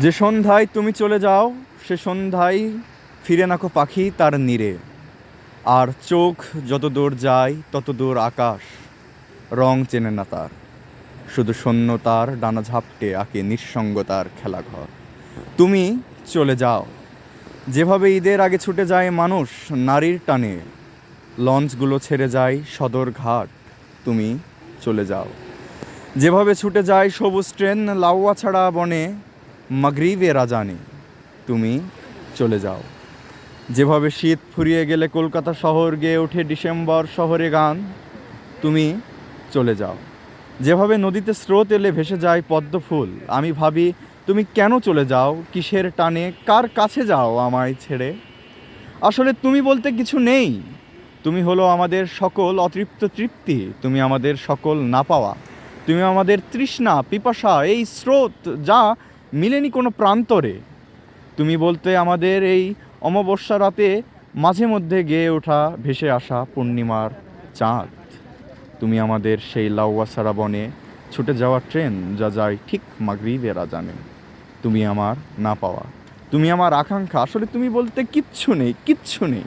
যে সন্ধ্যায় তুমি চলে যাও সে সন্ধ্যায় ফিরে নাকো পাখি তার নীড়ে। আর চোখ যত দূর যায় তত দূর আকাশ রং চেনে না তার, শুধু শূন্যতার ডানা ঝাপটে আঁকে নিঃসঙ্গতার খেলাঘর। তুমি চলে যাও যেভাবে ঈদের আগে ছুটে যায় মানুষ নারীর টানে, লঞ্চগুলো ছেড়ে যায় সদর ঘাট। তুমি চলে যাও যেভাবে ছুটে যায় সবুজ ট্রেন লাউয়া ছাড়া বনে মাগরিবে রাজানে। তুমি চলে যাও যেভাবে শীত ফুরিয়ে গেলে কলকাতা শহর গেয়ে ওঠে ডিসেম্বর শহরে গান। তুমি চলে যাও যেভাবে নদীতে স্রোত এলে ভেসে যায় পদ্ম ফুল। আমি ভাবি তুমি কেন চলে যাও, কিসের টানে, কার কাছে যাও আমায় ছেড়ে। আসলে তুমি বলতে কিছু নেই, তুমি হলো আমাদের সকল অতৃপ্ত তৃপ্তি, তুমি আমাদের সকল না পাওয়া, তুমি আমাদের তৃষ্ণা পিপাসা, এই স্রোত যা মিলেনি কোনো প্রান্তরে। তুমি বলতে আমাদের এই অমাবস্যা রাতে মাঝে মধ্যে গেয়ে ওঠা ভেসে আসা পূর্ণিমার চাঁদ। তুমি আমাদের সেই লাউয়া ছাড়া বনে ছুটে যাওয়া ট্রেন যা যায় ঠিক মাগরিবের আজানে। তুমি আমার না পাওয়া, তুমি আমার আকাঙ্ক্ষা, আসলে তুমি বলতে কিচ্ছু নেই, কিচ্ছু নেই।